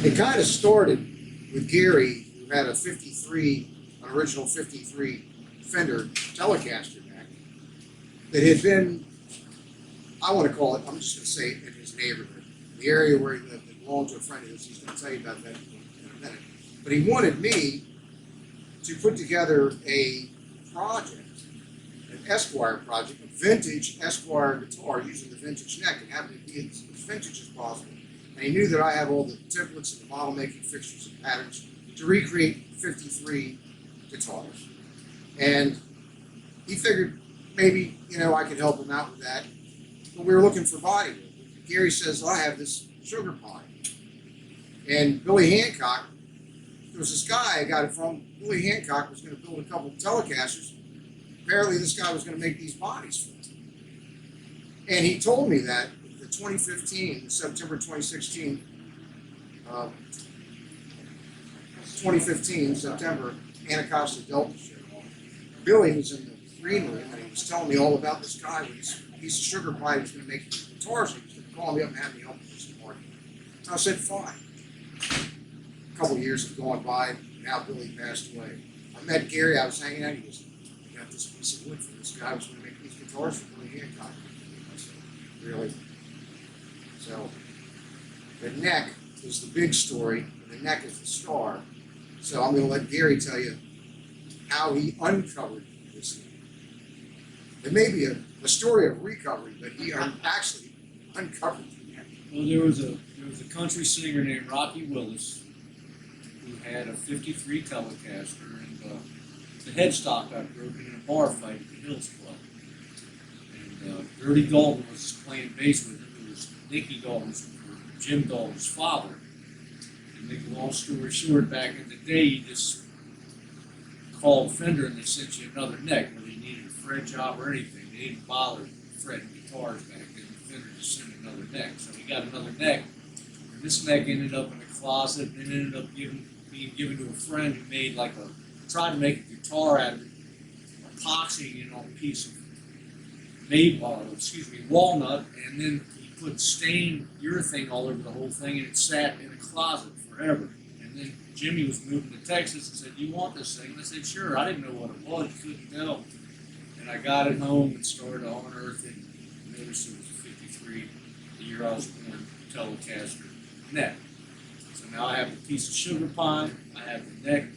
It kind of started with Gary, who had an original 53 Fender Telecaster neck that had been, I want to call it, I'm just going to say it, in his neighborhood, the area where he lived. It belonged to a friend of his. He's going to tell you about that in a minute. But he wanted me to put together a project, an Esquire project, a vintage Esquire guitar using the vintage neck and having it be as vintage as possible. And he knew that I have all the templates and the model making fixtures and patterns to recreate 53 guitars. And he figured maybe, I could help him out with that. But we were looking for body wood. Gary says, I have this sugar pine. And Billy Hancock, there was this guy I got it from. Billy Hancock was going to build a couple of Telecasters. Apparently this guy was going to make these bodies for him. And he told me that the 2015, September 2016, 2015, September, Anacostia Delta show. Billy was in the green room and he was telling me all about this guy with this piece of sugar pie he was going to make guitars. He was going to call me up and have me help with this morning. So I said, fine. A couple of years have gone by, and now Billy passed away. I met Gary, I was hanging out, he goes, I got this piece of wood for this guy who was going to make these guitars for Billy Hancock. I said, really? So, the neck is the big story, and the neck is the star. So I'm going to let Gary tell you how he uncovered this neck. It may be a story of recovery, but he actually uncovered the neck. Well, there was a country singer named Rocky Willis who had a 53 Telecaster, and the headstock got broken in a bar fight at the Hills Club. And Dirty Dalton was just playing bass with him. It was Nicky Dalton's, or Jim Dalton's father. And make a long story short, back in the day, you just called Fender and they sent you another neck, whether you needed a fret job or anything. They didn't bother fretting guitars back then. Fender just sent another neck. So he got another neck. And this neck ended up in a closet and ended up being given to a friend who made tried to make a guitar out of epoxy, a piece of walnut, and then he put stained urethane all over the whole thing, and it sat in a closet forever. And then Jimmy was moving to Texas and said, "You want this thing?" And I said, "Sure." I didn't know what it was, couldn't tell. And I got it home and started unearthing. Noticed it was a 53, the year I was born, Telecaster neck. So now I have a piece of sugar pine, I have the neck, and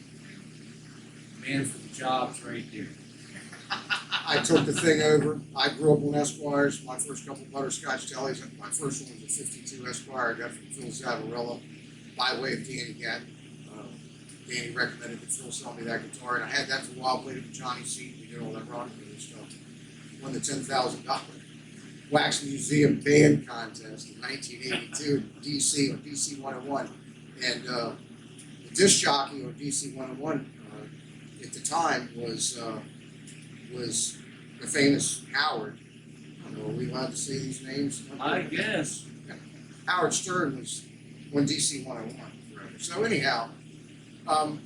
man for the job's right there. I took the thing over. I grew up on Esquires. My first couple of butterscotch tellies. My first one was a 52 Esquire I got from Phil Zavarella by way of Danny Gatton. Danny recommended that Phil sell me that guitar, and I had that for a while. Played it with Johnny Seaton. We did all that rock and roll stuff. Won the $10,000 Wax Museum Band Contest in 1982 in DC on DC 101. And the disc jockey on DC 101 at the time was the famous Howard. I don't know, are we allowed to say these names? I guess. Howard Stern was on DC 101 forever. So anyhow, and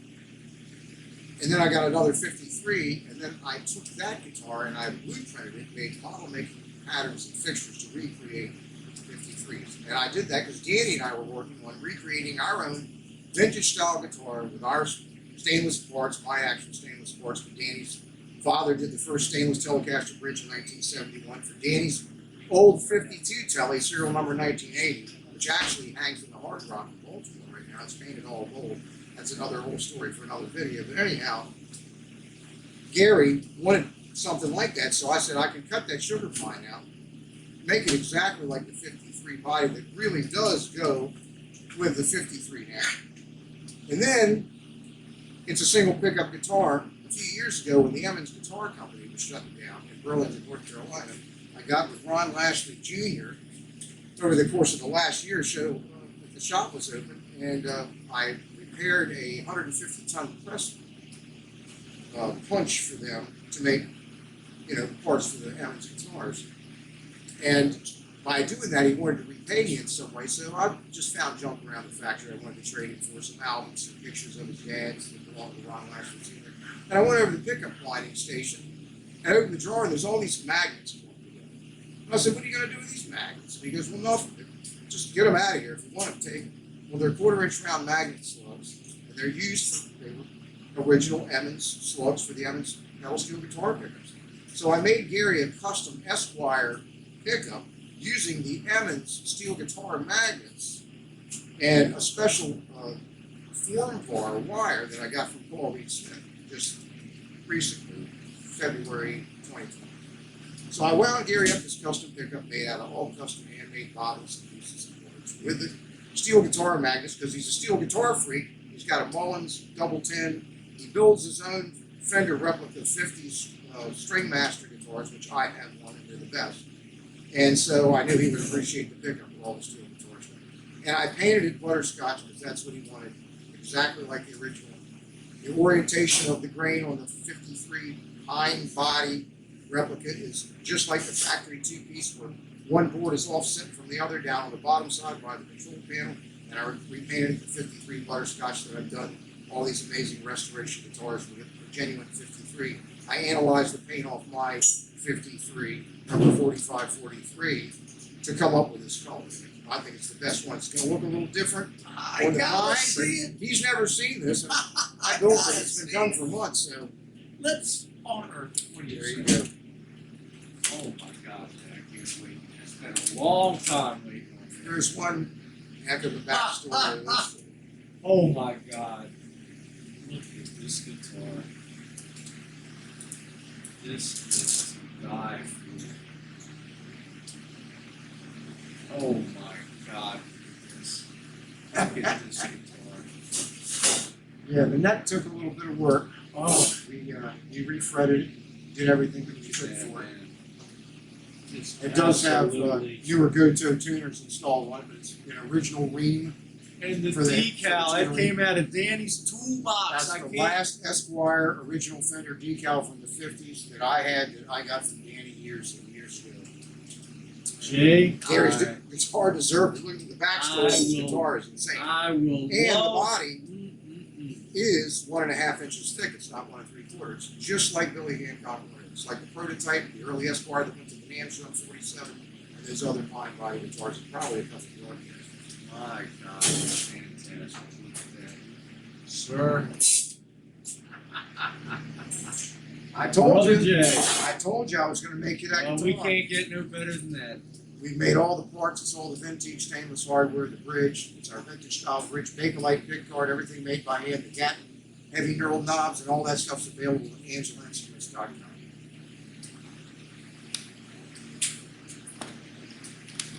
then I got another 53, and then I took that guitar and I blueprinted it, made model making patterns and fixtures to recreate 53s. And I did that because Danny and I were working on recreating our own vintage style guitar with our stainless parts, my actual stainless parts, but Danny's father did the first stainless Telecaster bridge in 1971 for Danny's old 52 Tele, serial number 1980, which actually hangs in the Hard Rock in Baltimore right now. It's painted all gold. That's another whole story for another video. But anyhow, Gary wanted something like that, so I said I can cut that sugar pine out, make it exactly like the 53 body that really does go with the 53 neck. And then it's a single pickup guitar. A few years ago, when the Emmons Guitar Company was shutting down in Burlington, North Carolina, I got with Ron Lashley Jr. over the course of the last year or so. The shop was open, and I repaired a 150-ton press punch for them to make, parts for the Emmons guitars. And by doing that, he wanted to repay me in some way. So I just found junk around the factory. I wanted to trade him for some albums and pictures of his dad's that belonged to Ron Lashley Jr. And I went over to the pickup lining station and I opened the drawer, and there's all these magnets going together. And I said, "What are you going to do with these magnets?" And he goes, "Well, nothing. Just get them out of here. If you want them, take them." Well, they're 1/4-inch round magnet slugs, and they're used for the original Emmons slugs for the Emmons pedal steel guitar pickups. So I made Gary a custom Esquire pickup using the Emmons steel guitar magnets and a special form bar wire that I got from Paul Reed Smith just recently, February 2020. So I wound Gary up this custom pickup made out of all custom handmade bottles and pieces and boards with the steel guitar magnets because he's a steel guitar freak. He's got a Mullins double 10. He builds his own Fender replica 50s string master guitars, which I have one and they're the best. And so I knew he would appreciate the pickup with all the steel guitars. And I painted it butterscotch because that's what he wanted, exactly like the original. The orientation of the grain on the 53 hind body replica is just like the factory two-piece where one board is offset from the other down on the bottom side by the control panel. And I repainted the 53 butterscotch that I've done all these amazing restoration guitars with a genuine 53. I analyzed the paint off my 53, number 4543, to come up with this color. I think it's the best one. It's going to look a little different I on the gotta line, see but it. he's never seen this. And I built it. It's been done for months. So Let's honor. What do there you you say? go. Oh my God, I can't wait. It's been a long time waiting on this. There's one heck of a backstory to this. Oh my God. Look at this guitar. This is to die for. Oh my God. Look at this guitar. Yeah, the neck took a little bit of work. Oh, We refretted it, did everything that we could yeah, for it. man. It's It does have absolutely- newer Goto tuners installed on it, but it's an original ream. and the for the- decal, for the that came out of Danny's toolbox. That's I the can't. last Esquire original Fender decal from the 50s that I had that I got from Danny years and years ago. Jay, Gary's, it's hard to observe. Look at the backstory of this I will- guitar is insane. I will And the love. body is 1.5 inches thick. It's not 1 3/4. Just like Billy Hancock wanted. It's like the prototype, the early Esquire that went to the NAMM show in 47, and those other pine body guitars, and probably a couple of other guys. My God, that's fantastic. Look at that. Sir. I told Brother you. Jay. I told you I was going to make you that Well, guitar. we can't get no better than that. We made all the parts. It's all the vintage stainless hardware, the bridge. It's our vintage style bridge, Bakelite pick guard, everything made by hand. The Gat heavy knurled knobs and all that stuff's available at AngelaInstruments.com.